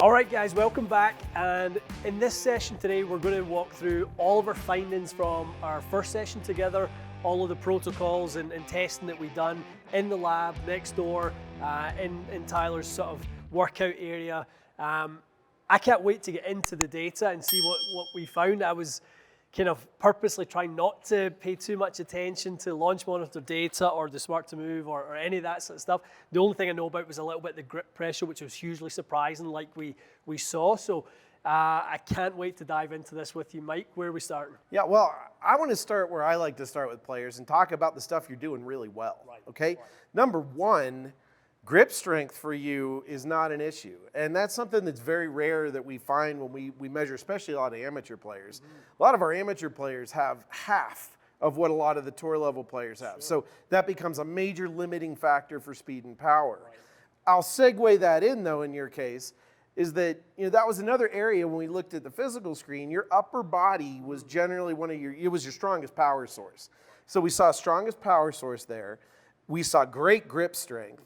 All right, guys, welcome back. And in this session today, we're going to walk through all of our findings from our first session together, all of the protocols and testing that we've done in the lab next door, in Tyler's sort of workout area. I can't wait to get into the data and see what we found. I was kind of purposely trying not to pay too much attention to launch monitor data or the Smart to Move or any of that sort of stuff. The only thing I know about was a little bit the grip pressure, which was hugely surprising like we saw. So I can't wait to dive into this with you. Mike, where are we starting? Yeah, well, I want to start where I like to start with players and talk about the stuff you're doing really well, okay? Right. Number one, grip strength for you is not an issue. And that's something that's very rare that we find when we measure, especially a lot of amateur players. A lot of our amateur players have half of what a lot of the tour level players have. Sure. So that becomes a major limiting factor for speed and power. Right. I'll segue that in though, in your case, is that, that was another area when we looked at the physical screen, your upper body was generally it was your strongest power source. So we saw strongest power source there. We saw great grip strength.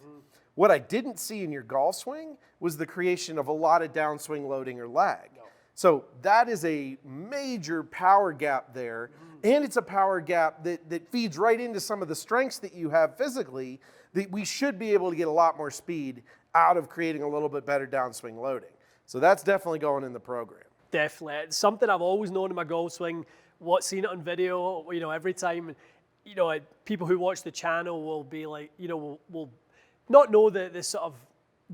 What I didn't see in your golf swing was the creation of a lot of downswing loading or lag. No. So that is a major power gap there, and it's a power gap that feeds right into some of the strengths that you have physically that we should be able to get a lot more speed out of creating a little bit better downswing loading. So that's definitely going in the program. Definitely. It's something I've always known in my golf swing, seen it on video, every time, people who watch the channel will be like, will not know the sort of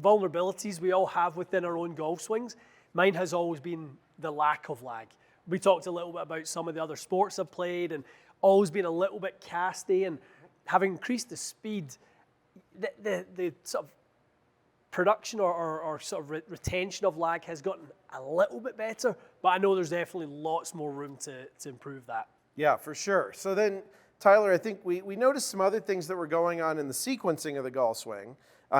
vulnerabilities we all have within our own golf swings. Mine has always been the lack of lag. We talked a little bit about some of the other sports I've played and always been a little bit casty, and having increased the speed, the sort of production or sort of retention of lag has gotten a little bit better, but I know there's definitely lots more room to improve that. Yeah, for sure. So then, Tyler, I think we noticed some other things that were going on in the sequencing of the golf swing.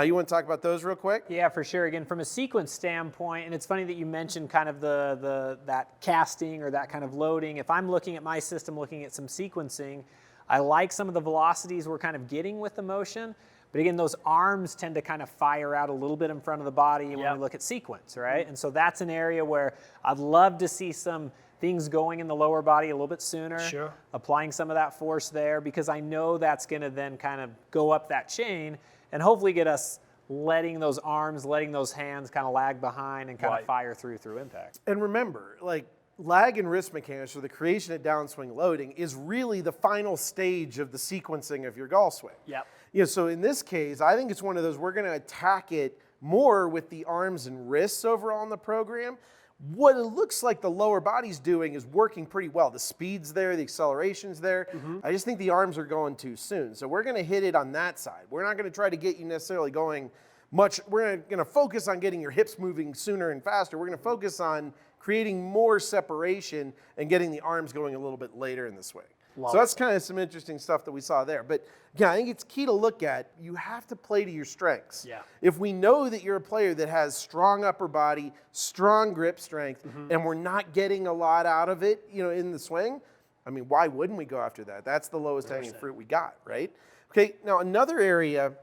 You want to talk about those real quick? Yeah, for sure. Again, from a sequence standpoint, and it's funny that you mentioned kind of that casting or that kind of loading. If I'm looking at my system, looking at some sequencing, I like some of the velocities we're kind of getting with the motion. But again, those arms tend to kind of fire out a little bit in front of the body when we look at sequence, right? And so that's an area where I'd love to see some things going in the lower body a little bit sooner, sure, applying some of that force there, because I know that's going to then kind of go up that chain and hopefully get us letting those arms, letting those hands kind of lag behind and kind of fire through impact. And remember, like lag and wrist mechanics, or the creation of downswing loading, is really the final stage of the sequencing of your golf swing. Yep. So in this case, I think it's one of those, we're going to attack it more with the arms and wrists overall in the program. What it looks like the lower body's doing is working pretty well. The speed's there, the acceleration's there. I just think the arms are going too soon. So we're going to hit it on that side. We're not going to try to get you necessarily going much. We're going to focus on getting your hips moving sooner and faster. We're going to focus on creating more separation and getting the arms going a little bit later in the swing. So that's kind of some interesting stuff that we saw there. But yeah, I think it's key to look at. You have to play to your strengths. Yeah. If we know that you're a player that has strong upper body, strong grip strength, and we're not getting a lot out of it, in the swing, I mean, why wouldn't we go after that? That's the lowest hanging fruit we got, right? Okay, now another area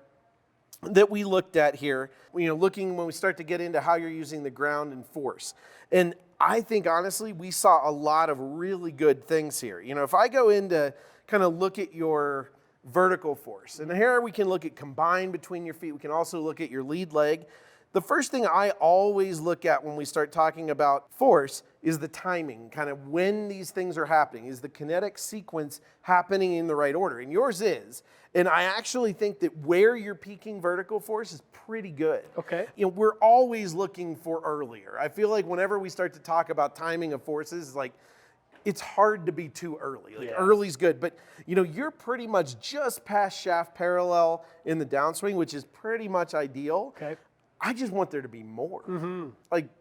that we looked at here, looking when we start to get into how you're using the ground and force. And I think, honestly, we saw a lot of really good things here. If I go into kind of look at your vertical force, and here we can look at combined between your feet. We can also look at your lead leg. The first thing I always look at when we start talking about force is the timing, kind of when these things are happening. Is the kinetic sequence happening in the right order? And yours is. And I actually think that where you're peaking vertical force is pretty good. Okay. We're always looking for earlier. I feel like whenever we start to talk about timing of forces, it's hard to be too early. Early's good, but you're pretty much just past shaft parallel in the downswing, which is pretty much ideal. Okay. I just want there to be more.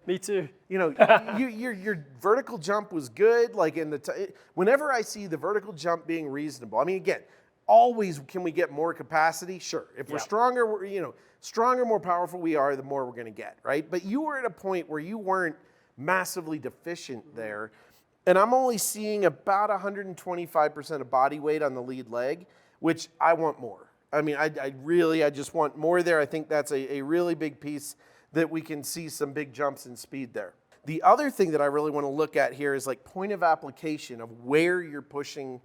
Me too. Your vertical jump was good. Whenever I see the vertical jump being reasonable, I mean, again, always can we get more capacity? Sure. If we're stronger, stronger, more powerful we are, the more we're going to get, right? But you were at a point where you weren't massively deficient there. And I'm only seeing about 125% of body weight on the lead leg, which I want more. I mean, I just want more there. I think that's a really big piece that we can see some big jumps in speed there. The other thing that I really want to look at here is like point of application of where you're pushing,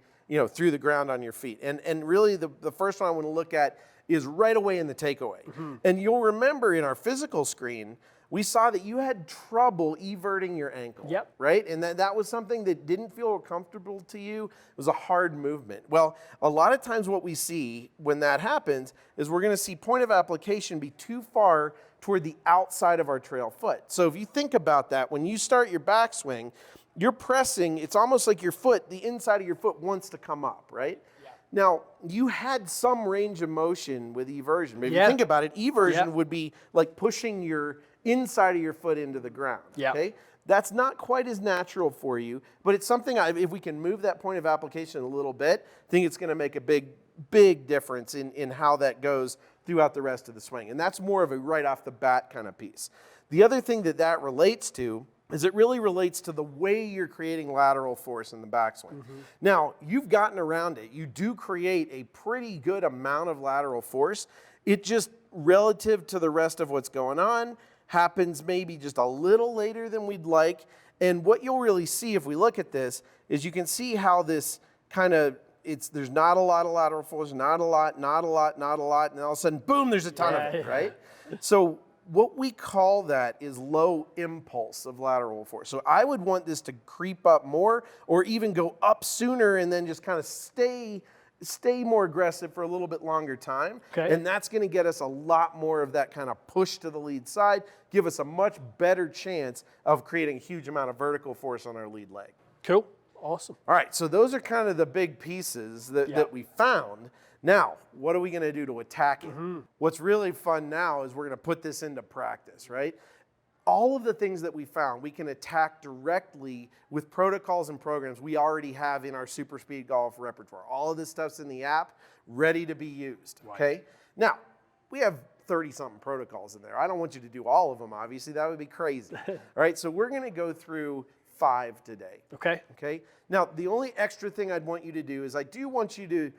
through the ground on your feet. And really the first one I want to look at is right away in the takeaway. And you'll remember in our physical screen, we saw that you had trouble everting your ankle, right? And that was something that didn't feel comfortable to you. It was a hard movement. Well, a lot of times what we see when that happens is we're going to see point of application be too far toward the outside of our trail foot. So if you think about that, when you start your backswing, you're pressing, it's almost like your foot, the inside of your foot wants to come up, right? Now, you had some range of motion with eversion. But if you think about it, eversion would be like pushing your inside of your foot into the ground, okay? That's not quite as natural for you, but it's something, if we can move that point of application a little bit, I think it's going to make a big difference in how that goes throughout the rest of the swing. And that's more of a right off the bat kind of piece. The other thing that relates to is it really relates to the way you're creating lateral force in the backswing. Now, you've gotten around it. You do create a pretty good amount of lateral force. It just, relative to the rest of what's going on, happens maybe just a little later than we'd like. And what you'll really see if we look at this is you can see how this kind of, there's not a lot of lateral force, not a lot, and all of a sudden, boom, there's a ton of it, right? So what we call that is low impulse of lateral force. So I would want this to creep up more or even go up sooner and then just kind of stay more aggressive for a little bit longer time. And that's going to get us a lot more of that kind of push to the lead side, give us a much better chance of creating a huge amount of vertical force on our lead leg. Cool. Awesome. All right, so those are kind of the big pieces that we found. Now, what are we going to do to attack it? What's really fun now is we're going to put this into practice, right? All of the things that we found, we can attack directly with protocols and programs we already have in our SuperSpeed Golf repertoire. All of this stuff's in the app, ready to be used, okay? Now, we have 30-something protocols in there. I don't want you to do all of them, obviously. That would be crazy. All right, so we're going to go through 5 today. Okay. Now, the only extra thing I'd want you to do is I do want you to,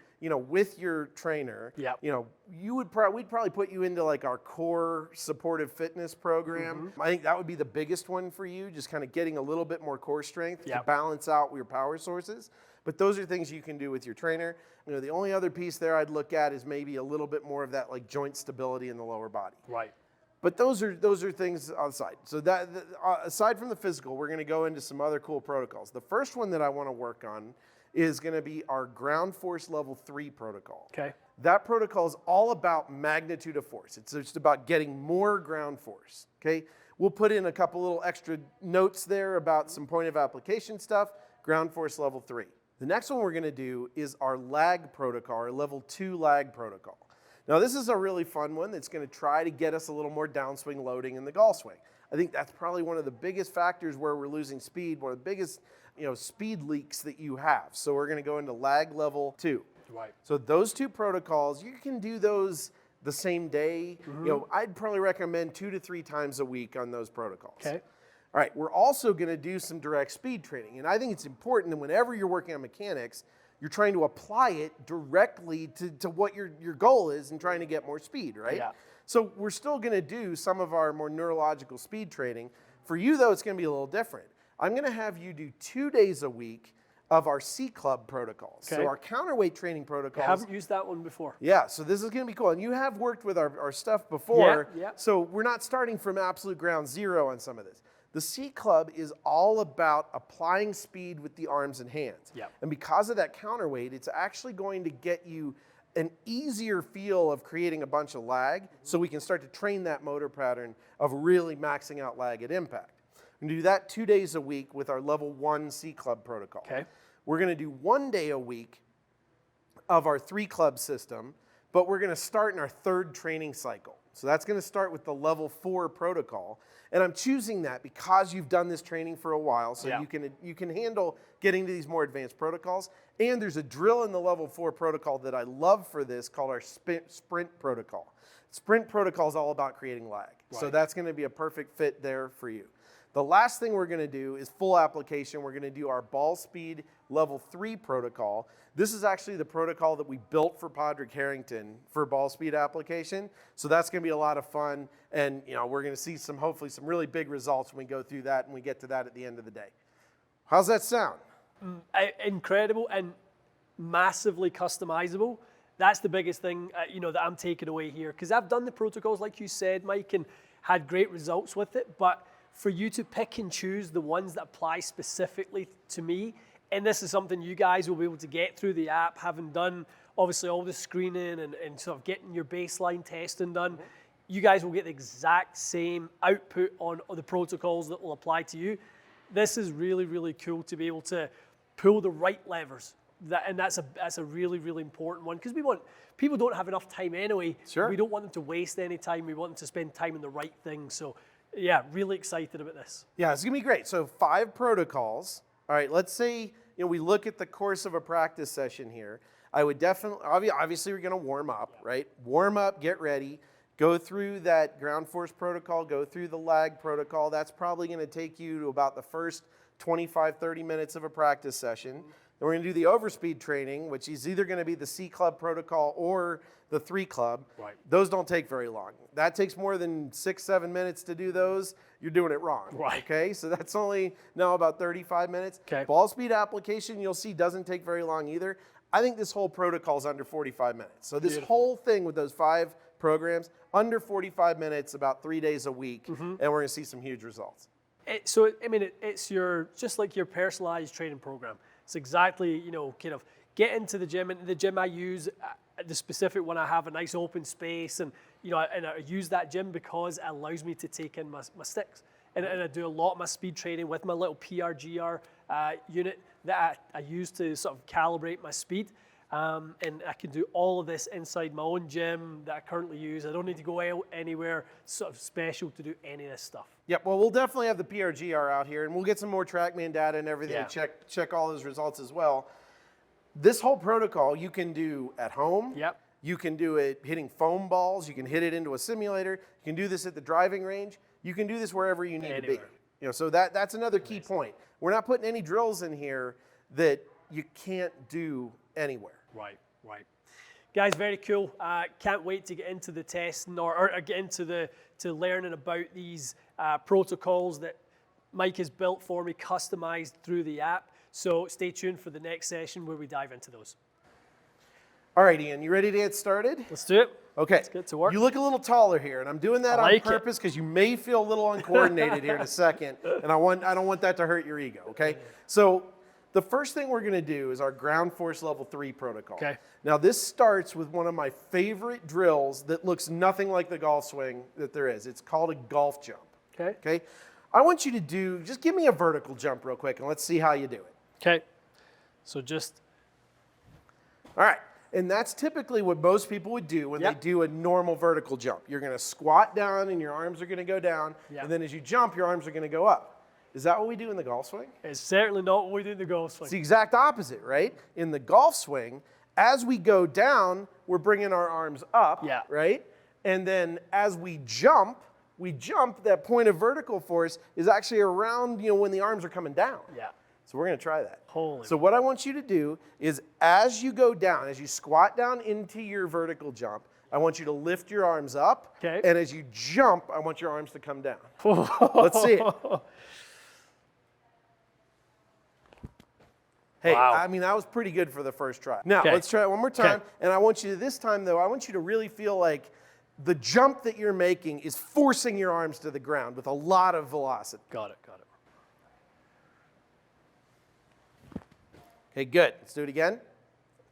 with your trainer, we'd probably put you into like our core supportive fitness program. I think that would be the biggest one for you, just kind of getting a little bit more core strength to balance out your power sources. But those are things you can do with your trainer. The only other piece there I'd look at is maybe a little bit more of that like joint stability in the lower body. But those are things on the side. So aside from the physical, we're going to go into some other cool protocols. The first one that I want to work on is going to be our ground force level 3 protocol. That protocol is all about magnitude of force. It's just about getting more ground force. We'll put in a couple little extra notes there about some point of application stuff, ground force level 3. The next one we're going to do is our lag protocol, our level 2 lag protocol. Now, this is a really fun one that's going to try to get us a little more downswing loading in the golf swing. I think that's probably one of the biggest factors where we're losing speed, one of the biggest speed leaks that you have. So we're going to go into lag level 2. So those 2 protocols, you can do those the same day. I'd probably recommend 2 to 3 times a week on those protocols. All right, we're also going to do some direct speed training. And I think it's important that whenever you're working on mechanics, you're trying to apply it directly to what your goal is and trying to get more speed, right? So we're still going to do some of our more neurological speed training. For you, though, it's going to be a little different. I'm going to have you do 2 days a week of our C-Club protocols. So our counterweight training protocols. I haven't used that one before. Yeah, so this is going to be cool. And you have worked with our stuff before, so we're not starting from absolute ground zero on some of this. The C-Club is all about applying speed with the arms and hands. And because of that counterweight, it's actually going to get you an easier feel of creating a bunch of lag so we can start to train that motor pattern of really maxing out lag at impact. We're going to do that 2 days a week with our level 1 C-Club protocol. We're going to do 1 day a week of our 3-club system, but we're going to start in our 3rd training cycle. So that's going to start with the level 4 protocol. And I'm choosing that because you've done this training for a while, so you can handle getting to these more advanced protocols. And there's a drill in the level 4 protocol that I love for this called our sprint protocol. Sprint protocol is all about creating lag. So that's going to be a perfect fit there for you. The last thing we're gonna do is full application. We're gonna do our ball speed level 3 protocol. This is actually the protocol that we built for Padraig Harrington for ball speed application. So that's gonna be a lot of fun. And we're gonna see hopefully some really big results when we go through that and we get to that at the end of the day. How's that sound? Incredible and massively customizable. That's the biggest thing that I'm taking away here, because I've done the protocols like you said, Mike, and had great results with it. But for you to pick and choose the ones that apply specifically to me, and this is something you guys will be able to get through the app, having done obviously all the screening and sort of getting your baseline testing done. You guys will get the exact same output on the protocols that will apply to you. This is really, really cool to be able to pull the right levers. And that's a really, really important one, because people don't have enough time anyway. Sure. We don't want them to waste any time. We want them to spend time on the right things. So yeah, really excited about this. Yeah, it's gonna be great. So 5 protocols. All right, let's say we look at the course of a practice session here. I would definitely, obviously we're gonna warm up, right? Warm up, get ready, go through that ground force protocol, go through the lag protocol. That's probably gonna take you to about the first 25, 30 minutes of a practice session. Then we're gonna do the overspeed training, which is either gonna be the C club protocol or the 3 club. Right. Those don't take very long. That takes more than 6, 7 minutes to do those. You're doing it wrong. Right. Okay, so that's only now about 35 minutes. Okay. Ball speed application, you'll see, doesn't take very long either. I think this whole protocol is under 45 minutes. So this whole thing with those 5 programs, under 45 minutes, about 3 days a week, and we're gonna see some huge results. It's just like your personalized training program. It's exactly, kind of get into the gym. And the gym I use, the specific one, I have a nice open space, and and I use that gym because it allows me to take in my sticks. And I do a lot of my speed training with my little PRGR unit that I use to sort of calibrate my speed. And I can do all of this inside my own gym that I currently use. I don't need to go out anywhere sort of special to do any of this stuff. Yep, well, we'll definitely have the PRGR out here, and we'll get some more TrackMan data and everything Yeah. to check all those results as well. This whole protocol you can do at home. Yep. You can do it hitting foam balls. You can hit it into a simulator. You can do this at the driving range. You can do this wherever you need Anywhere. to be. So that's another key point. We're not putting any drills in here that you can't do anywhere. Right. Guys, very cool. Can't wait to get into the testing or get into to learning about these protocols that Mike has built for me, customized through the app. So stay tuned for the next session where we dive into those. All right, Ian, you ready to get started? Let's do it. Okay. Let's get to work. You look a little taller here, and I'm doing that I like on purpose because you may feel a little uncoordinated here in a second, and I don't want that to hurt your ego, okay? So the first thing we're gonna do is our ground force level 3 protocol. Okay. Now this starts with one of my favorite drills that looks nothing like the golf swing that there is. It's called a golf jump, Okay. okay? I want you to just give me a vertical jump real quick, and let's see how you do it. Okay. So just. All right, and that's typically what most people would do when Yep. they do a normal vertical jump. You're gonna squat down and your arms are gonna go down, Yep. and then as you jump, your arms are gonna go up. Is that what we do in the golf swing? It's certainly not what we do in the golf swing. It's the exact opposite, right? In the golf swing, as we go down, we're bringing our arms up, Yeah. right? And then as we jump, that point of vertical force is actually around, when the arms are coming down. Yeah. So we're gonna try that. Holy. So what I want you to do is as you go down, as you squat down into your vertical jump, I want you to lift your arms up. Okay. And as you jump, I want your arms to come down. Let's see it. Hey, Wow. I mean, that was pretty good for the first try. Now, Okay. let's try it one more time. Okay. And I want you to, this time though, I want you to really feel like the jump that you're making is forcing your arms to the ground with a lot of velocity. Got it. Okay, good. Let's do it again.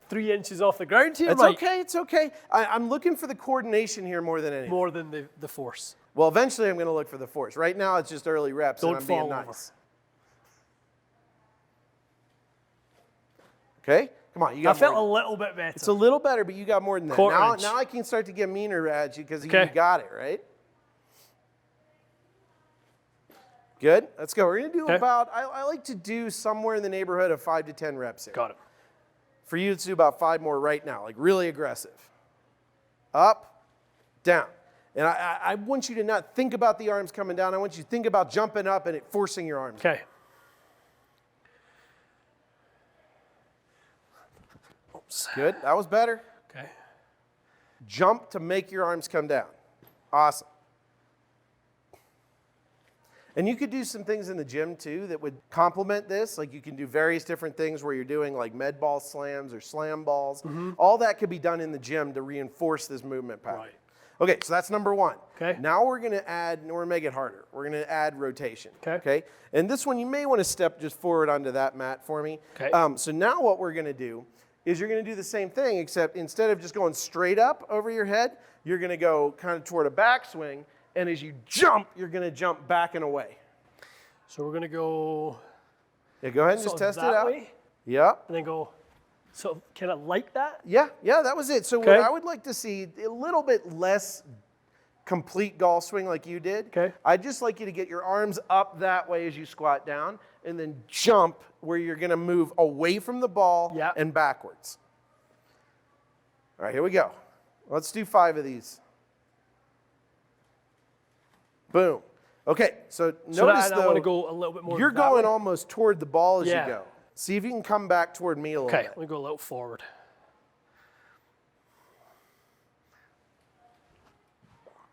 3 inches off the ground here, It's Mike. okay, it's okay. I'm looking for the coordination here more than anything. More than the force. Well, eventually I'm going to look for the force. Right now it's just early reps Don't and I'm being fall over. nice. Okay, come on, you I got felt a more. little bit better. It's a little better, but you got more than that. Quarter inch. Now I can start to get meaner at you because you Okay. got it, right? Good, let's go. We're going to do Okay. about, I like to do somewhere in the neighborhood of 5 to 10 reps here. Got it. For you, let's do about 5 more right now, like really aggressive. Up, down. And I want you to not think about the arms coming down. I want you to think about jumping up and it forcing your arms. Okay. Good. That was better. Okay. Jump to make your arms come down. Awesome. And you could do some things in the gym too that would complement this. Like you can do various different things where you're doing like med ball slams or slam balls. All that could be done in the gym to reinforce this movement pattern. Right. Okay, so that's number one. Okay. Now we're going to add, we're going to make it harder. We're going to add rotation. Okay. And this one, you may want to step just forward onto that mat for me. Okay. So now what we're going to do is you're going to do the same thing, except instead of just going straight up over your head, you're going to go kind of toward a backswing. And as you jump, you're going to jump back and away. So we're going to go. Yeah, go ahead and just test it out. Way, Yep. and then go. So kind of like that? Yeah, that was it. So Okay. what I would like to see, a little bit less complete golf swing like you did. Okay. I'd just like you to get your arms up that way as you squat down and then jump where you're going to move away from the ball and backwards. All right, here we go. Let's do 5 of these. Boom. Okay, so notice I want to go a little bit more. you're that going way. almost toward the ball as Yeah. you go. See if you can come back toward me a little Okay, bit. let me go a little forward.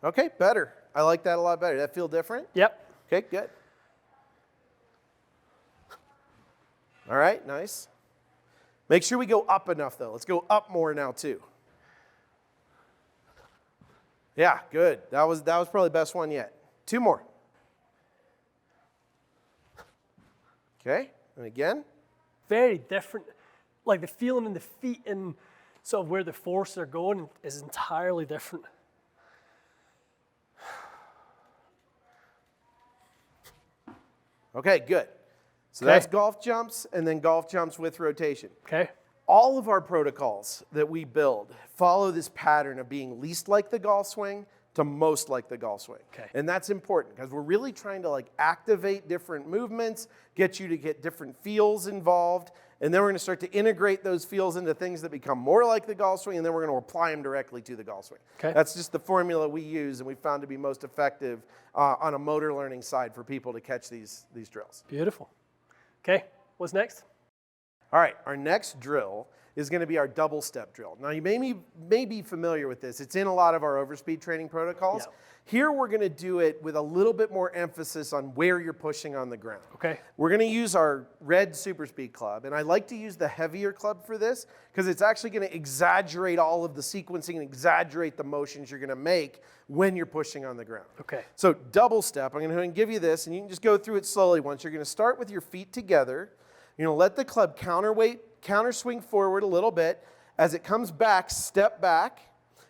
Okay, better. I like that a lot better. That feel different? Yep. Okay, good. All right, nice. Make sure we go up enough, though. Let's go up more now, too. Yeah, good. That was probably the best one yet. 2 more. Okay, and again. Very different. Like the feeling in the feet and sort of where the force are going is entirely different. Okay, good. So that's golf jumps and then golf jumps with rotation. Okay. All of our protocols that we build follow this pattern of being least like the golf swing to most like the golf swing. Okay. And that's important because we're really trying to like activate different movements, get you to get different feels involved, and then we're going to start to integrate those feels into things that become more like the golf swing, and then we're going to apply them directly to the golf swing. Okay. That's just the formula we use and we found to be most effective on a motor learning side for people to catch these drills. Beautiful. Okay, what's next? All right, our next drill is going to be our double step drill. Now, you may be familiar with this. It's in a lot of our overspeed training protocols. Yeah. Here, we're going to do it with a little bit more emphasis on where you're pushing on the ground. Okay. We're going to use our red SuperSpeed club, and I like to use the heavier club for this because it's actually going to exaggerate all of the sequencing and exaggerate the motions you're going to make when you're pushing on the ground. Okay. So double step, I'm going to go ahead and give you this, and you can just go through it slowly once. You're going to start with your feet together. You're going to let the club counter swing forward a little bit. As it comes back, step back.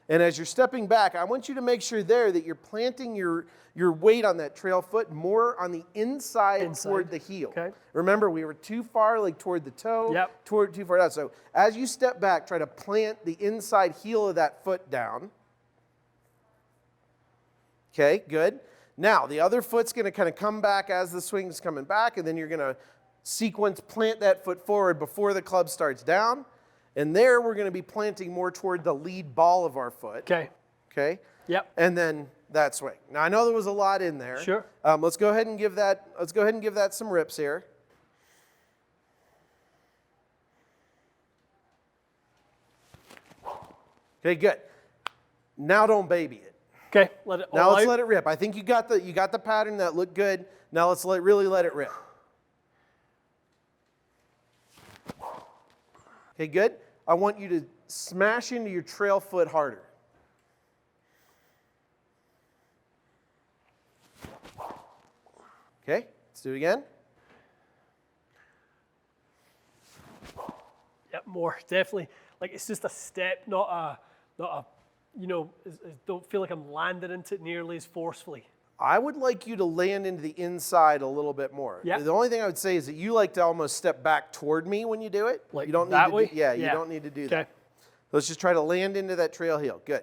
And as you're stepping back, I want you to make sure there that you're planting your weight on that trail foot more on the inside. Toward the heel. Okay. Remember, we were too far, like toward the toe, Yep. too far out. So as you step back, try to plant the inside heel of that foot down. Okay, good. Now, the other foot's going to kind of come back as the swing's coming back, and then you're going to sequence plant that foot forward before the club starts down. And there we're going to be planting more toward the lead ball of our foot. Okay. Okay? Yep. And then that swing. Now I know there was a lot in there. Sure. Let's go ahead and give that some rips here. Okay, good. Now don't baby it. Okay. Let it. Now let's let it rip. I think you got the pattern that looked good. Now let's really let it rip. Okay, good. I want you to smash into your trail foot harder. Okay, let's do it again. Yep, more definitely. Like it's just a step, not a. Don't feel like I'm landing into it nearly as forcefully. I would like you to land into the inside a little bit more. Yeah. The only thing I would say is that you like to almost step back toward me when you do it. Like you don't that need way? to do, you don't need to do that. Okay. Let's just try to land into that trail heel. Good.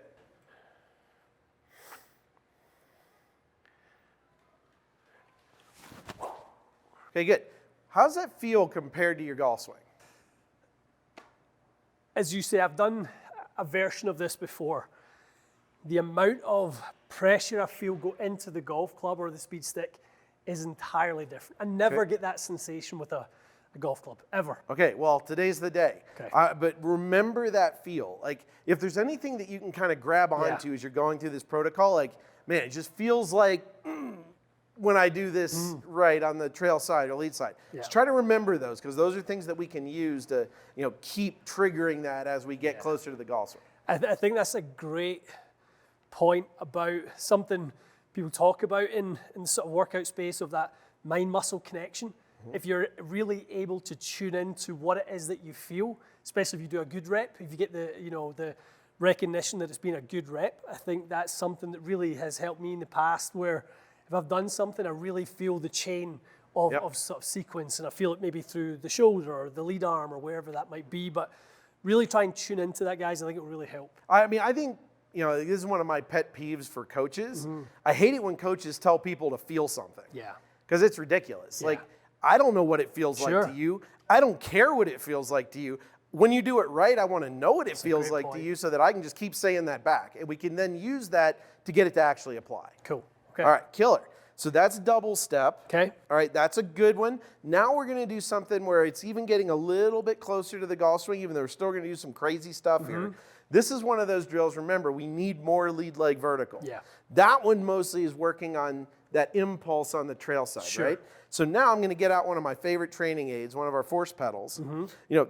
Okay, good. How does that feel compared to your golf swing? As you say, I've done a version of this before. The amount of pressure I feel go into the golf club or the speed stick is entirely different. I never get that sensation with a golf club, ever. Okay, well, today's the day. Okay. But remember that feel. Like, if there's anything that you can kind of grab onto as you're going through this protocol, like, man, it just feels like when I do this right on the trail side or lead side. Just try to remember those, because those are things that we can use to, keep triggering that as we get closer to the golf swing. I think that's a great point about something people talk about in the sort of workout space of that mind-muscle connection. If you're really able to tune into what it is that you feel, especially if you do a good rep, if you get the recognition that it's been a good rep, I think that's something that really has helped me in the past, where if I've done something, I really feel the chain of sort of sequence, and I feel it maybe through the shoulder or the lead arm or wherever that might be. But really try and tune into that, guys. I think it will really help. I mean, I think, this is one of my pet peeves for coaches. I hate it when coaches tell people to feel something. Yeah. Because it's ridiculous. Like, I don't know what it feels like to you. I don't care what it feels like to you. When you do it right, I want to know what it feels like to you, so that I can just keep saying that back. And we can then use that to get it to actually apply. Cool. Okay. All right, killer. So that's double step. Okay. All right, that's a good one. Now we're going to do something where it's even getting a little bit closer to the golf swing, even though we're still going to do some crazy stuff here. This is one of those drills. Remember, we need more lead leg vertical. Yeah. That one mostly is working on that impulse on the trail side, right? So now I'm going to get out one of my favorite training aids, one of our force pedals.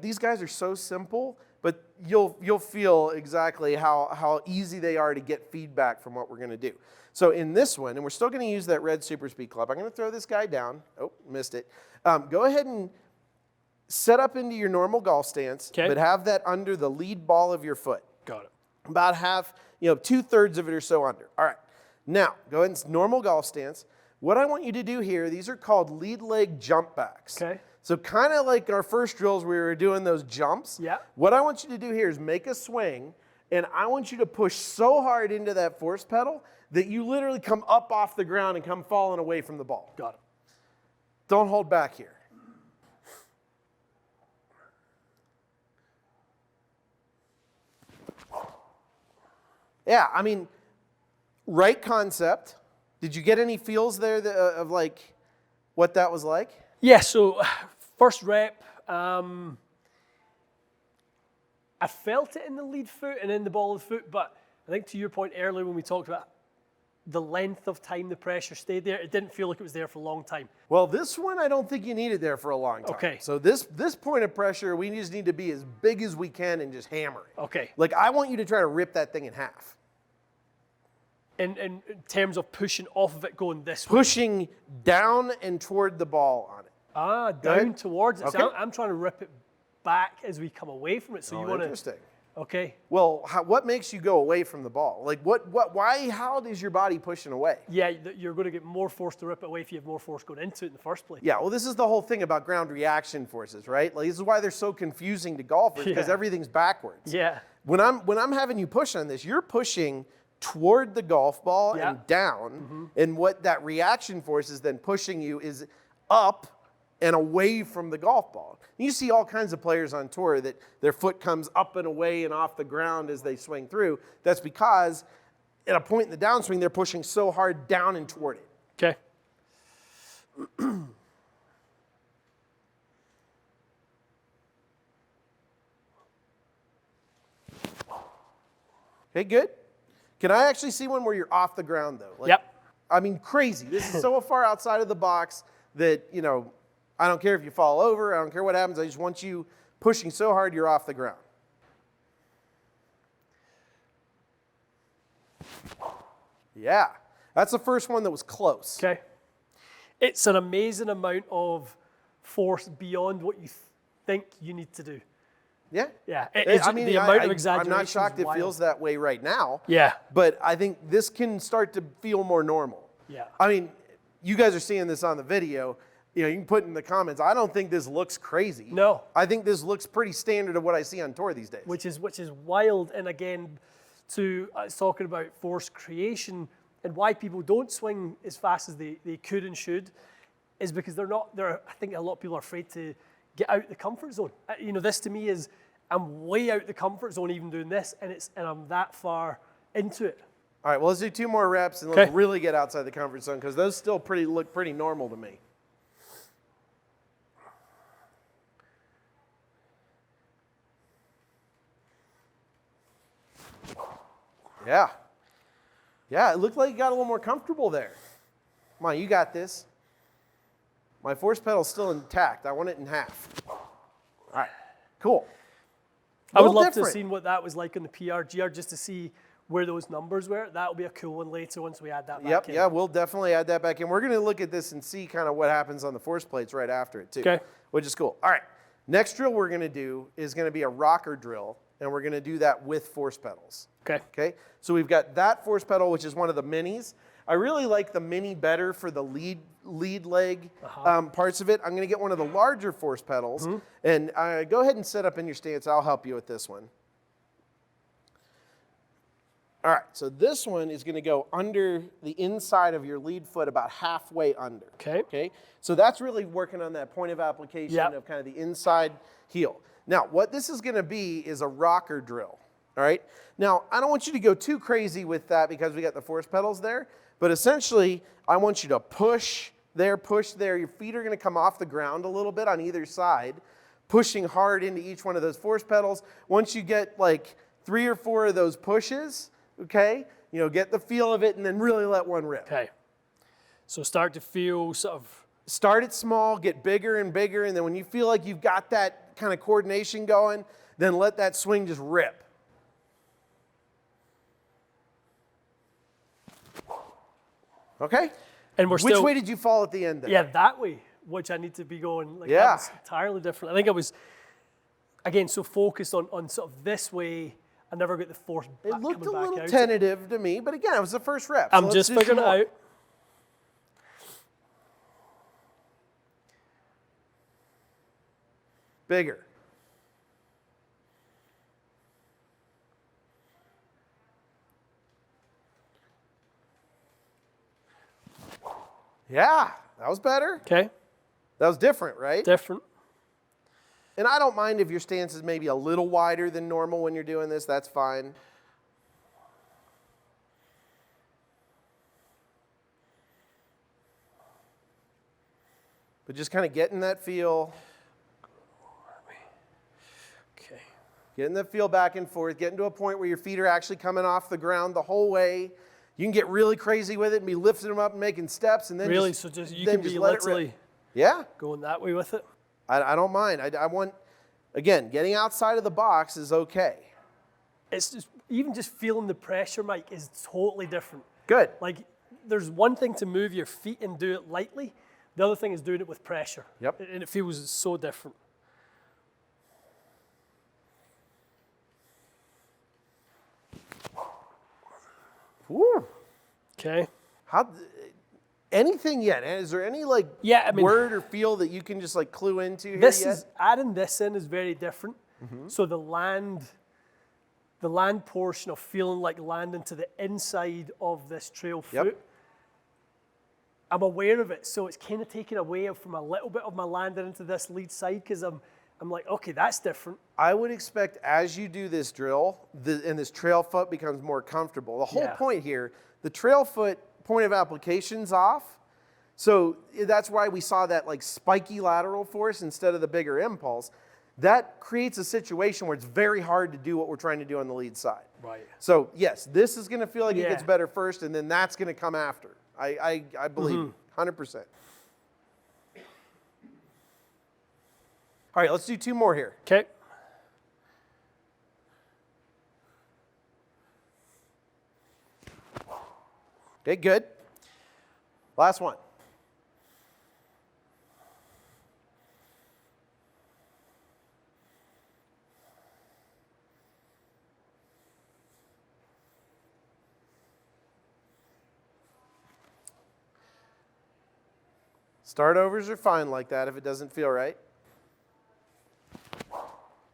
These guys are so simple, but you'll feel exactly how easy they are to get feedback from what we're going to do. So in this one, and we're still going to use that red SuperSpeed club, I'm going to throw this guy down. Oh, missed it. Go ahead and set up into your normal golf stance, but have that under the lead ball of your foot. Got it. About half, 2/3 of it or so under. All right. Now, go ahead and normal golf stance. What I want you to do here, these are called lead leg jump backs. Okay. So kind of like our first drills, we were doing those jumps. Yeah. What I want you to do here is make a swing, and I want you to push so hard into that force pedal that you literally come up off the ground and come falling away from the ball. Got it. Don't hold back here. Yeah, I mean, right concept. Did you get any feels there of like what that was like? Yeah, so first rep, I felt it in the lead foot and in the ball of the foot, but I think to your point earlier when we talked about the length of time the pressure stayed there, it didn't feel like it was there for a long time. Well, this one, I don't think you need it there for a long time. Okay. So this point of pressure, we just need to be as big as we can and just hammer it. Okay. Like, I want you to try to rip that thing in half. In terms of pushing off of it going this way? Pushing down and toward the ball on it. Ah, down towards it. Okay. So I'm trying to rip it back as we come away from it. So you want to... Interesting. Okay. Well, what makes you go away from the ball? Like, why, how is your body pushing away? Yeah, you're going to get more force to rip it away if you have more force going into it in the first place. Yeah, well, this is the whole thing about ground reaction forces, right? Like, this is why they're so confusing to golfers, because everything's backwards. Yeah. When I'm having you push on this, you're pushing toward the golf ball and down, and what that reaction force is then pushing you is up and away from the golf ball. You see all kinds of players on tour that their foot comes up and away and off the ground as they swing through. That's because at a point in the downswing, they're pushing so hard down and toward it. Okay. Okay, good. Can I actually see one where you're off the ground, though? Like, I mean, crazy. This is so far outside of the box that, I don't care if you fall over. I don't care what happens. I just want you pushing so hard you're off the ground. Yeah. That's the first one that was close. Okay. It's an amazing amount of force beyond what you think you need to do. Yeah. Yeah. I mean, the amount of exaggeration. I'm not shocked it feels that way right now. Yeah. But I think this can start to feel more normal. Yeah. I mean, you guys are seeing this on the video. You can put in the comments, I don't think this looks crazy. No. I think this looks pretty standard of what I see on tour these days. Which is wild. And again, to talking about force creation and why people don't swing as fast as they could and should is because I think a lot of people are afraid to get out the comfort zone. This to me is, I'm way out the comfort zone even doing this, and I'm that far into it. All right, well, let's do 2 more reps and let's really get outside the comfort zone because those still look pretty normal to me. Yeah. Yeah, it looked like you got a little more comfortable there. Come on, you got this. My force pedal's still intact. I want it in half. All right, cool. I would love to have seen what that was like in the PRGR just to see where those numbers were. That'll be a cool one later once we add that back in. Yeah, we'll definitely add that back in. We're going to look at this and see kind of what happens on the force plates right after it too, which is cool. All right, next drill we're going to do is going to be a rocker drill, and we're going to do that with force pedals. Okay. So we've got that force pedal, which is one of the minis. I really like the mini better for the lead leg parts of it. I'm going to get one of the larger force pedals, and go ahead and set up in your stance. I'll help you with this one. All right, so this one is going to go under the inside of your lead foot, about halfway under. Okay. So that's really working on that point of application of kind of the inside heel. Now, what this is going to be is a rocker drill. All right. Now, I don't want you to go too crazy with that because we got the force pedals there, but essentially, I want you to push there, push there. Your feet are going to come off the ground a little bit on either side, pushing hard into each one of those force pedals. Once you get like 3 or 4 of those pushes, okay, get the feel of it and then really let one rip. Okay. So start to feel sort of... Start it small, get bigger and bigger, and then when you feel like you've got that kind of coordination going, then let that swing just rip. Okay? And we're still... Which way did you fall at the end there? Yeah, that way, which I need to be going. Like, that was entirely different. I think I was, again, so focused on sort of this way, I never got the force back. It looked a little tentative to me, but again, it was the first rep. I'm just figuring it out. Bigger. Yeah, that was better. Okay. That was different, right? Different. And I don't mind if your stance is maybe a little wider than normal when you're doing this. That's fine. But just kind of getting that feel. Okay. Getting that feel back and forth. Getting to a point where your feet are actually coming off the ground the whole way. You can get really crazy with it and be lifting them up and making steps, and then really, just, so just you then can just be let it literally going that way with it. I don't mind. I want, again, getting outside of the box is okay. It's just even just feeling the pressure, Mike, is totally different. Good. Like there's one thing to move your feet and do it lightly. The other thing is doing it with pressure. Yep. And it feels so different. Woo. Okay. Anything yet? Is there any word or feel that you can just like clue into here yet? Adding this in is very different. So the land portion of feeling like landing to the inside of this trail foot, I'm aware of it. So it's kind of taken away from a little bit of my landing into this lead side because I'm like, okay, that's different. I would expect as you do this drill, and this trail foot becomes more comfortable. The whole point here, the trail foot point of application's off. So that's why we saw that like spiky lateral force instead of the bigger impulse. That creates a situation where it's very hard to do what we're trying to do on the lead side. Right. So yes, this is going to feel like it gets better first, and then that's going to come after. I believe 100%. All right, let's do 2 more here. Okay. Okay, good. Last one. Start overs are fine like that if it doesn't feel right.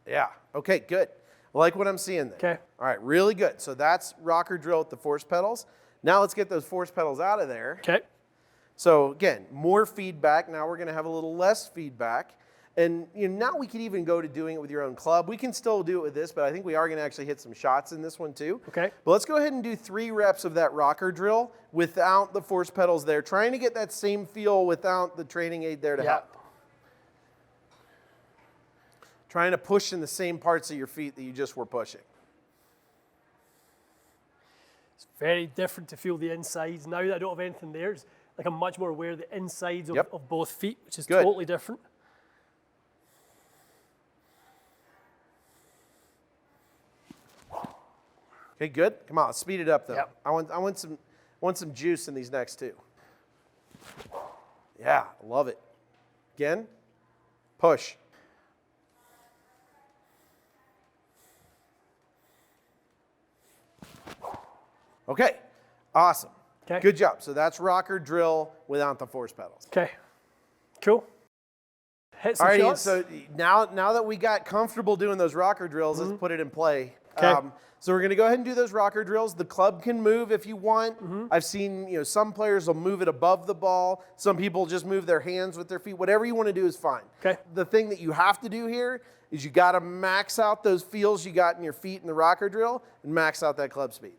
Yeah, okay, good. I like what I'm seeing there. Okay. All right, really good. So that's rocker drill with the force pedals. Now let's get those force pedals out of there. Okay. So again, more feedback. Now we're going to have a little less feedback. And now we could even go to doing it with your own club. We can still do it with this, but I think we are going to actually hit some shots in this one too. Okay. But let's go ahead and do 3 reps of that rocker drill without the force pedals there, trying to get that same feel without the training aid there to help. Trying to push in the same parts of your feet that you just were pushing. It's very different to feel the insides. Now that I don't have anything there, it's like I'm much more aware of the insides of both feet, which is totally different. Okay, good. Come on, let's speed it up though. Yep. I want some juice in these next 2. Yeah, I love it. Again, push. Okay, awesome. Okay. Good job. So that's rocker drill without the force pedals. Okay, cool. Hit some All right, shots. so now that we got comfortable doing those rocker drills, let's put it in play. Okay. So we're going to go ahead and do those rocker drills. The club can move if you want. I've seen some players will move it above the ball. Some people just move their hands with their feet. Whatever you want to do is fine. Okay. The thing that you have to do here is you got to max out those feels you got in your feet in the rocker drill and max out that club speed.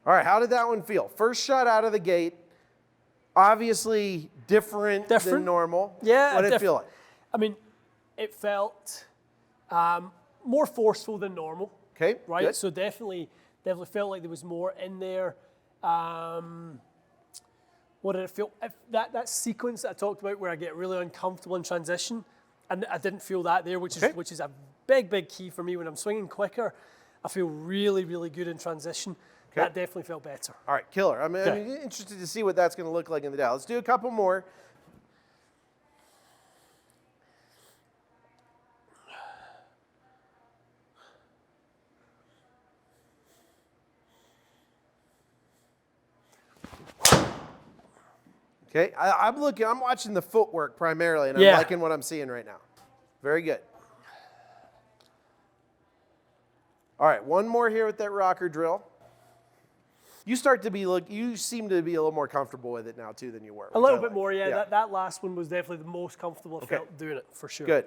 All right, how did that one feel? First shot out of the gate, obviously different than normal. Yeah. What did it feel like? I mean, it felt more forceful than normal. Okay, Right? good. So definitely felt like there was more in there. What did it feel? That sequence that I talked about where I get really uncomfortable in transition, and I didn't feel that there, which is a big key for me. When I'm swinging quicker, I feel really, really good in transition. Okay. That definitely felt better. All right, killer. I'm interested to see what that's going to look like in the dial. Let's do a couple more. Okay, I'm watching the footwork primarily, and I'm liking what I'm seeing right now. Very good. All right, one more here with that rocker drill. You seem to be a little more comfortable with it now too than you were. A little bit more, yeah. That last one was definitely the most comfortable I felt doing it, for sure. Good.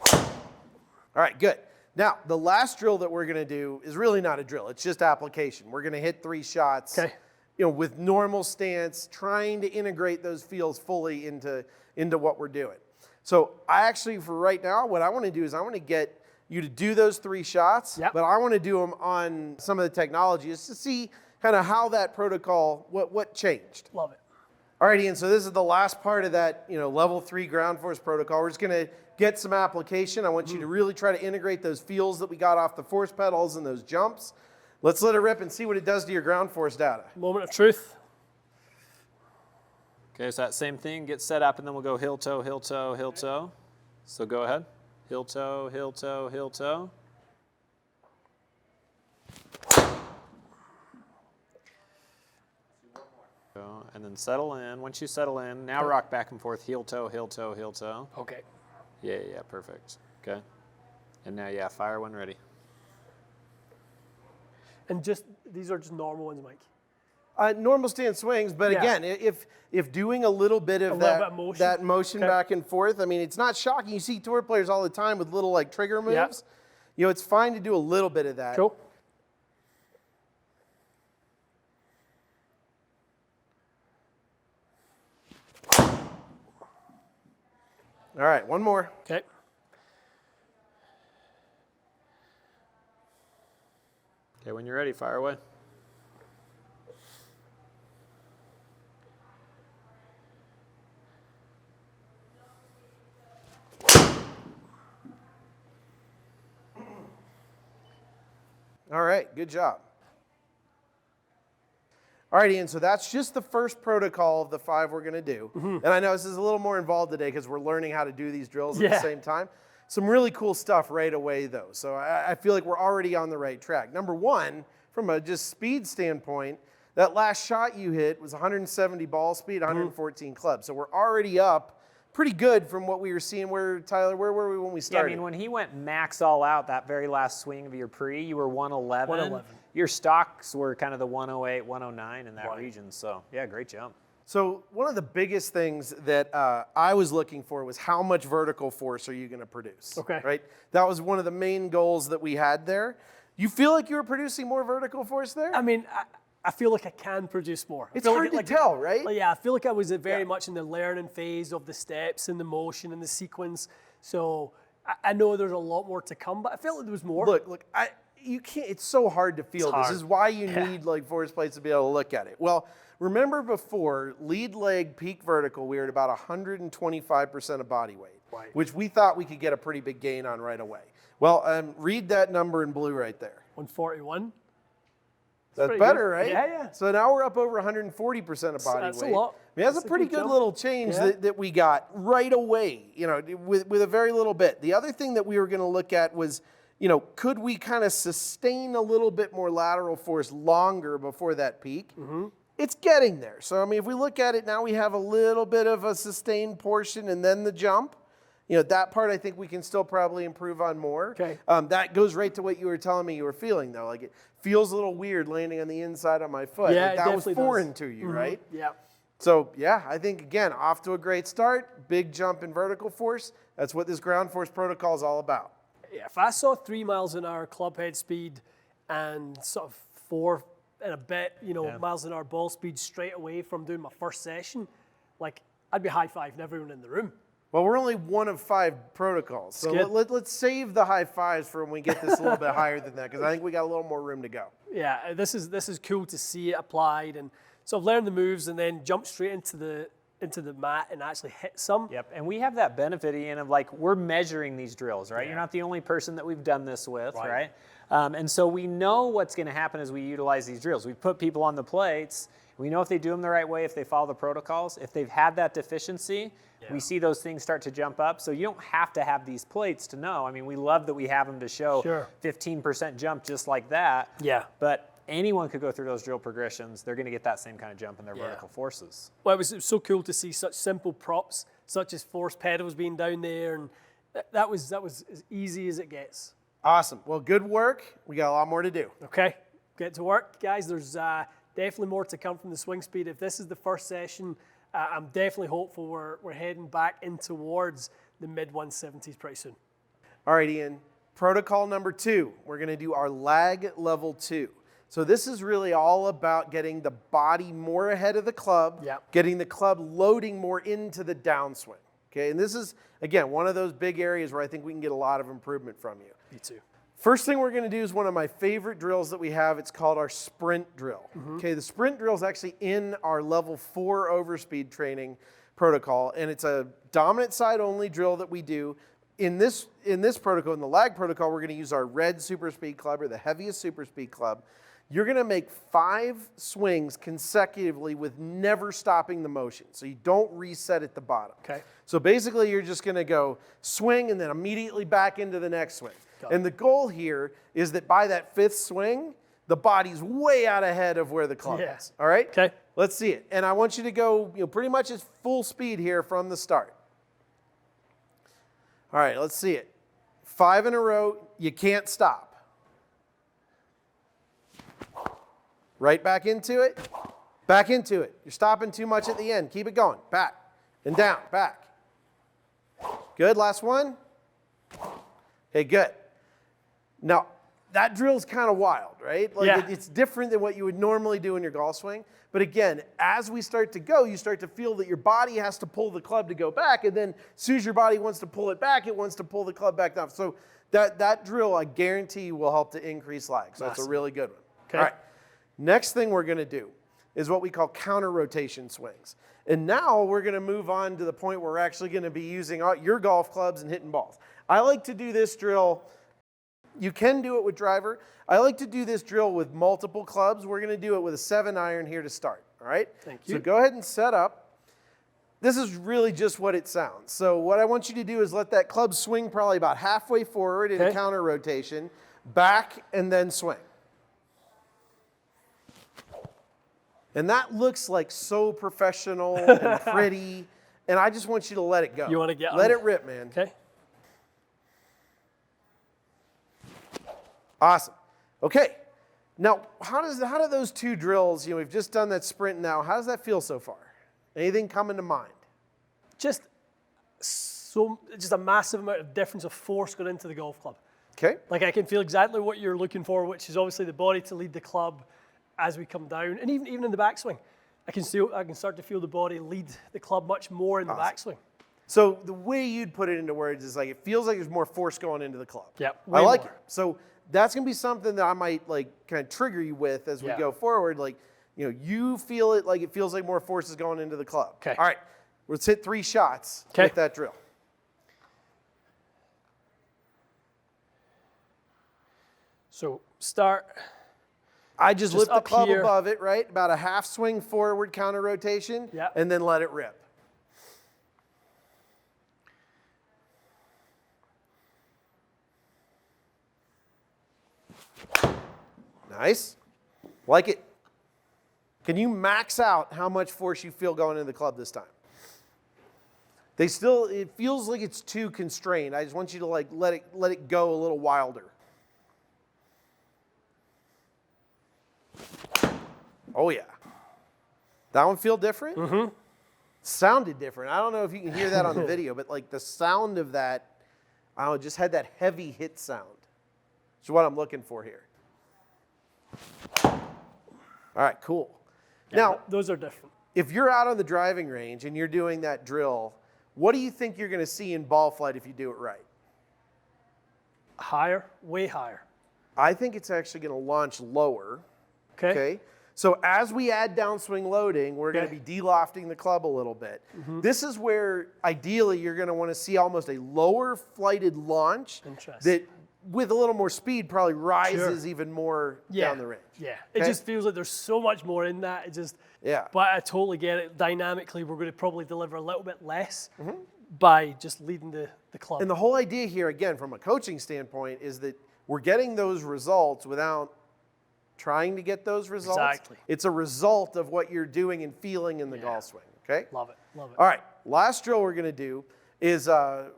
All right, good. Now, the last drill that we're going to do is really not a drill. It's just application. We're going to hit 3 shots. Okay. With normal stance, trying to integrate those feels fully into what we're doing. So I actually, for right now, what I want to do is I want to get you to do those 3 shots, but I want to do them on some of the technology just to see kind of how that protocol, what changed. Love it. All right, Ian, so this is the last part of that level 3 ground force protocol. We're just going to get some application. I want you to really try to integrate those feels that we got off the force pedals and those jumps. Let's let it rip and see what it does to your ground force data. Moment of truth. Okay, so that same thing, get set up, and then we'll go heel toe, heel toe, heel toe. So go ahead. Heel toe, heel toe, heel toe. And then settle in. Once you settle in, now rock back and forth, heel toe, heel toe, heel toe. Okay. Yeah, perfect. Okay. And now, fire when ready. And these are just normal ones, Mike. Normal stance swings, but again, if doing a little bit of that motion back and forth, I mean, it's not shocking. You see tour players all the time with little trigger moves. It's fine to do a little bit of that. Cool. All right, one more. Okay. Okay, when you're ready, fire away. All right, good job. All right, Ian, so that's just the first protocol of the 5 we're going to do. And I know this is a little more involved today because we're learning how to do these drills at the same time. Some really cool stuff right away, though. So I feel like we're already on the right track. Number 1, from a just speed standpoint, That last shot you hit was 170 ball speed, 114 club. So we're already up pretty good from what we were seeing. Tyler, where were we when we started? Yeah, I mean, when he went max all out, that very last swing of your pre, you were 111. 111. Your stocks were kind of the 108, 109 in that region. So, yeah, great jump. So one of the biggest things that I was looking for was how much vertical force are you going to produce? Okay. Right? That was one of the main goals that we had there. You feel like you were producing more vertical force there? I mean, I feel like I can produce more. It's hard to tell, right? Yeah, I feel like I was very much in the learning phase of the steps and the motion and the sequence. So I know there's a lot more to come, but I felt like there was more. Look, you can't. It's so hard to feel. This is why you need like force plates to be able to look at it. Well, remember before lead leg peak vertical, we were at about 125% of body weight, which we thought we could get a pretty big gain on right away. Well, read that number in blue right there. 141. That's better, right? Yeah. So now we're up over 140% of body weight. That's a lot. I mean, that's a pretty good little change that we got right away, you know, with a very little bit. The other thing that we were going to look at was, you know, could we kind of sustain a little bit more lateral force longer before that peak? It's getting there. So, I mean, if we look at it now, we have a little bit of a sustained portion and then the jump. You know, that part I think we can still probably improve on more. Okay. That goes right to what you were telling me you were feeling, though. Like, it feels a little weird landing on the inside of my foot. Yeah, like, that was foreign to you, right? Yeah. So, yeah, I think, again, off to a great start. Big jump in vertical force. That's what this ground force protocol is all about. Yeah, if I saw 3 miles an hour club head speed and sort of 4 and a bit, miles an hour ball speed straight away from doing my first session, like, I'd be high-fiving everyone in the room. Well, we're only one of 5 protocols, so let's save the high fives for when we get this a little bit higher than that, because I think we got a little more room to go. Yeah, this is cool to see it applied and sort of learn the moves and then jump straight into the mat and actually hit some. Yep, and we have that benefit, Ian, of like we're measuring these drills, right? Yeah. You're not the only person that we've done this with, right? And so we know what's going to happen as we utilize these drills. We put people on the plates. We know if they do them the right way, if they follow the protocols. If they've had that deficiency, we see those things start to jump up. So you don't have to have these plates to know. I mean, we love that we have them to show 15% jump just like that. Yeah. But anyone could go through those drill progressions. They're going to get that same kind of jump in their vertical forces. Well, it was so cool to see such simple props, such as force pedals being down there, and that was as easy as it gets. Awesome. Well, good work. We got a lot more to do. Okay, get to work, guys. There's definitely more to come from the swing speed. If this is the first session, I'm definitely hopeful we're heading back in towards the mid-170s pretty soon. All right, Ian. Protocol number 2. We're going to do our lag level 2. So this is really all about getting the body more ahead of the club, getting the club loading more into the downswing. Okay, and this is, again, one of those big areas where I think we can get a lot of improvement from you. Me too. First thing we're going to do is one of my favorite drills that we have. It's called our sprint drill. Okay, the sprint drill is actually in our level 4 overspeed training protocol, and it's a dominant side only drill that we do. In this protocol, in the lag protocol, we're going to use our red SuperSpeed club, or the heaviest SuperSpeed club. You're going to make 5 swings consecutively with never stopping the motion. So you don't reset at the bottom. Okay. So basically, you're just going to go swing and then immediately back into the next swing. And the goal here is that by that 5th swing, the body's way out ahead of where the club is. All right? Okay. Let's see it. And I want you to go pretty much at full speed here from the start. All right, let's see it. 5 in a row. You can't stop. Right back into it. Back into it. You're stopping too much at the end. Keep it going. Back and down. Back. Good. Last one. Okay, good. Now, that drill's kind of wild, right? Like it's different than what you would normally do in your golf swing. But again, as we start to go, you start to feel that your body has to pull the club to go back. And then as soon as your body wants to pull it back, it wants to pull the club back down. So that drill, I guarantee you, will help to increase lag. So that's a really good one. Okay. All right. Next thing we're going to do is what we call counter rotation swings. And now we're going to move on to the point where we're actually going to be using your golf clubs and hitting balls. I like to do this drill. You can do it with driver. I like to do this drill with multiple clubs. We're going to do it with a 7-iron here to start. All right? Thank you. So go ahead and set up. This is really just what it sounds. So what I want you to do is let that club swing probably about halfway forward in a counter rotation, back, and then swing. And that looks like so professional and pretty. And I just want you to let it go. You want to get Let it rip, man. Okay. Awesome. Okay. Now, how do those two drills, we've just done that sprint now. How does that feel so far? Anything coming to mind? Just a massive amount of difference of force going into the golf club. Okay. Like I can feel exactly what you're looking for, which is obviously the body to lead the club as we come down, and even in the backswing, I can start to feel the body lead the club much more in the backswing. So the way you'd put it into words is like it feels like there's more force going into the club. Yep, I like more. it. So that's gonna be something that I might like kind of trigger you with as we go forward. Like you feel it like it feels like more force is going into the club. Okay. All right. Let's hit 3 shots with that drill. So start. I just lift the club here. above it, right? About a half swing forward counter rotation, and then let it rip. Nice. Like it. Can you max out how much force you feel going into the club this time? It feels like it's too constrained. I just want you to like let it go a little wilder. Oh yeah. That one feel different? Mm-hmm. Sounded different. I don't know if you can hear that on the video, but like the sound of that, just had that heavy hit sound. Which is what I'm looking for here. All right, cool. Yeah, now, those are different. If you're out on the driving range and you're doing that drill, what do you think you're going to see in ball flight if you do it right? Higher, way higher. I think it's actually going to launch lower. Okay. So as we add downswing loading, we're going to be de-lofting the club a little bit. Mm-hmm. This is where ideally you're going to want to see almost a lower flighted launch that with a little more speed probably rises even more down the range. Yeah, it just feels like there's so much more in that. It just, but I totally get it. Dynamically, we're going to probably deliver a little bit less by just leading the club. And the whole idea here, again, from a coaching standpoint, is that we're getting those results without trying to get those results. Exactly. It's a result of what you're doing and feeling in the golf swing, okay? Love it, love it. All right, last drill we're going to do is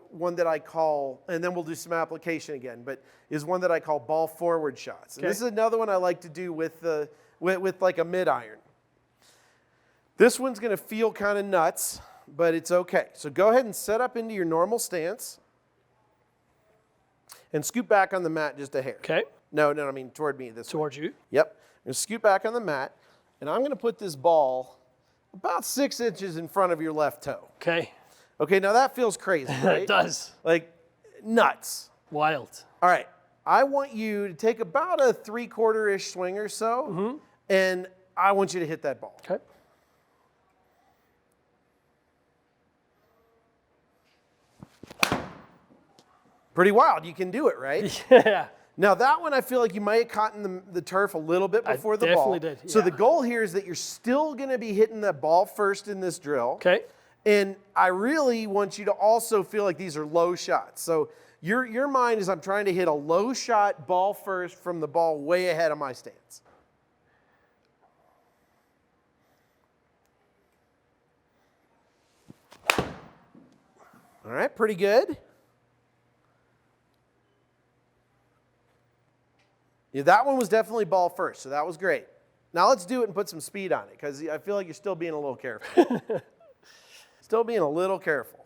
one that I call, and then we'll do some application again, but is one that I call ball forward shots. And this is another one I like to do with like a mid-iron. This one's going to feel kind of nuts, but it's okay. So go ahead and set up into your normal stance and scoot back on the mat just a hair. Okay. No, I mean toward me this way. Towards you? Yep. I'm going to scoot back on the mat, and I'm going to put this ball about 6 inches in front of your left toe. Okay. Okay, now that feels crazy, right? It does. Like nuts. Wild. All right. I want you to take about a 3/4-ish swing or so, and I want you to hit that ball. Okay. Pretty wild. You can do it, right? Yeah. Now that one, I feel like you might have caught in the turf a little bit before the ball. I definitely did. So the goal here is that you're still going to be hitting the ball first in this drill. Okay. And I really want you to also feel like these are low shots. So your mind is I'm trying to hit a low shot ball first from the ball way ahead of my stance. All right, pretty good. Yeah, that one was definitely ball first, so that was great. Now let's do it and put some speed on it, because I feel like you're still being a little careful. Still being a little careful.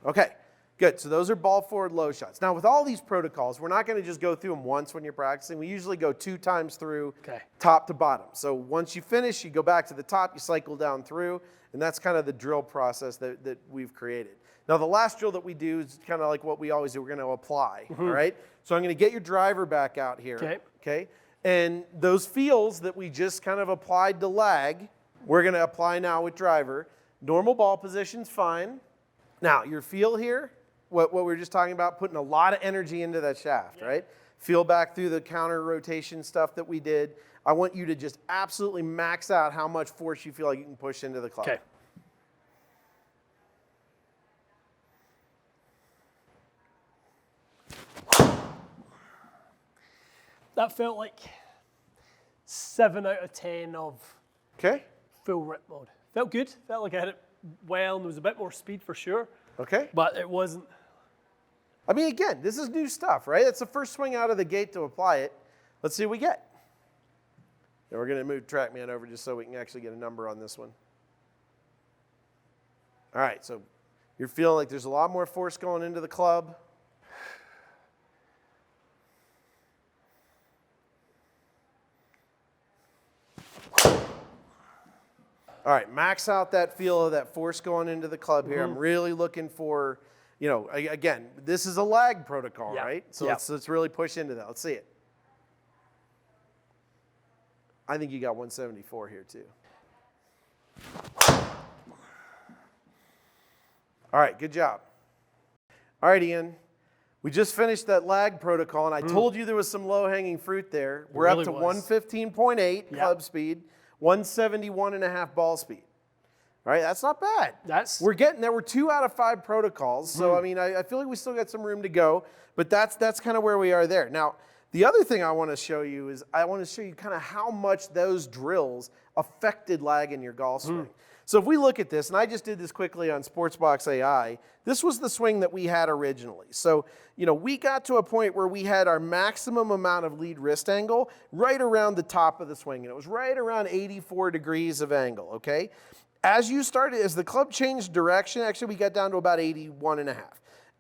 Okay, good. So those are ball forward low shots. Now with all these protocols, we're not going to just go through them once when you're practicing. We usually go 2 times through top to bottom. So once you finish, you go back to the top, you cycle down through, and that's kind of the drill process that we've created. Now the last drill that we do is kind of like what we always do. We're going to apply, all right? So I'm going to get your driver back out here, okay? And those feels that we just kind of applied to lag, we're going to apply now with driver. Normal ball position's fine. Now, your feel here, what we were just talking about, putting a lot of energy into that shaft, right? Feel back through the counter rotation stuff that we did. I want you to just absolutely max out how much force you feel like you can push into the club. Okay. That felt like 7 out of 10 of Okay. full rip mode. Felt good. Felt like I hit it well, and there was a bit more speed for sure. Okay. But it wasn't. I mean, again, this is new stuff, right? It's the first swing out of the gate to apply it. Let's see what we get. And we're going to move TrackMan over just so we can actually get a number on this one. All right, so you're feeling like there's a lot more force going into the club. All right, max out that feel of that force going into the club here. I'm really looking for, you know, again, this is a lag protocol, right? So let's really push into that. Let's see it. I think you got 174 here too. All right, good job. All right, Ian. We just finished that lag protocol, and I told you there was some low-hanging fruit there. We're up to 115.8 club speed, 171.5 ball speed. All right, that's not bad. We're getting there. We're 2 out of 5 protocols, so I mean, I feel like we still got some room to go, but that's kind of where we are there. Now, the other thing I want to show you is I want to show you kind of how much those drills affected lag in your golf swing. So if we look at this, and I just did this quickly on Sportsbox AI, this was the swing that we had originally. So, you know, we got to a point where we had our maximum amount of lead wrist angle right around the top of the swing, and it was right around 84 degrees of angle, okay? As the club changed direction, actually we got down to about 81.5.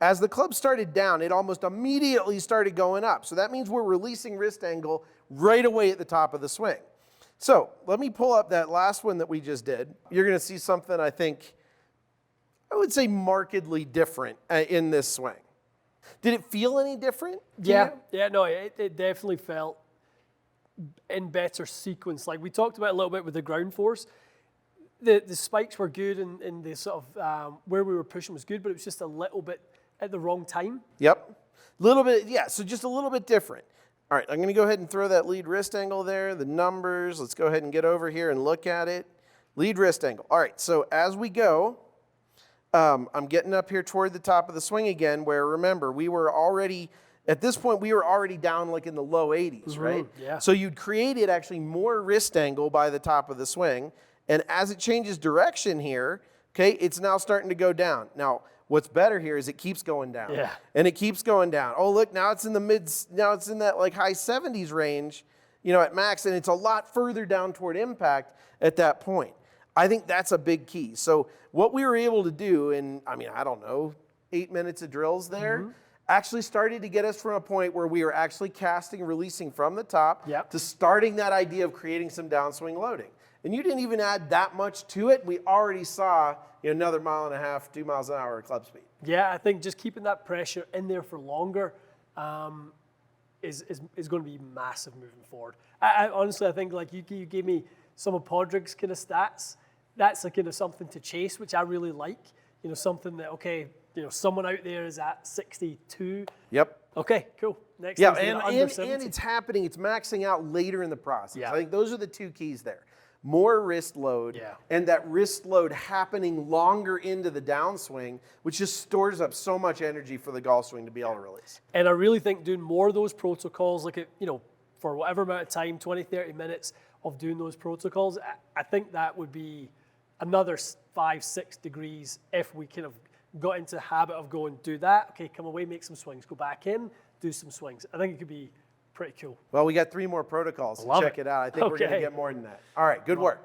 As the club started down, it almost immediately started going up. So that means we're releasing wrist angle right away at the top of the swing. So let me pull up that last one that we just did. You're going to see something I think, I would say markedly different in this swing. Did it feel any different? Yeah, no, it definitely felt in better sequence. Like we talked about a little bit with the ground force. The spikes were good and the sort of where we were pushing was good, but it was just a little bit at the wrong time. Yep. A little bit, yeah, so just a little bit different. All right, I'm going to go ahead and throw that lead wrist angle there, the numbers. Let's go ahead and get over here and look at it. Lead wrist angle. All right, so as we go, I'm getting up here toward the top of the swing again, where remember, we were already, at this point, we were already down like in the low 80s, right? Yeah. So you'd created actually more wrist angle by the top of the swing, and as it changes direction here, okay, it's now starting to go down. Now, what's better here is it keeps going down. Yeah. And it keeps going down. Oh, look, now it's in the now it's in that like high 70s range, you know, at max, and it's a lot further down toward impact at that point. I think that's a big key. So what we were able to do in, I mean, I don't know, 8 minutes of drills there, actually started to get us from a point where we were actually casting and releasing from the top to starting that idea of creating some downswing loading. And you didn't even add that much to it. We already saw, you know, another 1.5 miles, 2 miles an hour club speed. Yeah, I think just keeping that pressure in there for longer is going to be massive moving forward. I honestly, I think like you gave me some of Padraig's kind of stats. That's like kind of something to chase, which I really like. You know, something that, okay, you know, someone out there is at 62. Yep. Okay, cool. Next yeah, and it's happening. It's maxing out later in the process. Yeah. I think those are the two keys there. More wrist load, and that wrist load happening longer into the downswing, which just stores up so much energy for the golf swing to be able to release. And I really think doing more of those protocols, like, you know, for whatever amount of time, 20, 30 minutes of doing those protocols, I think that would be another 5-6 degrees if we kind of got into the habit of going, do that, okay, come away, make some swings, go back in, do some swings. I think it could be pretty cool. Well, we got 3 more protocols, so check it out. I think we're going to get more than that. All right, good work.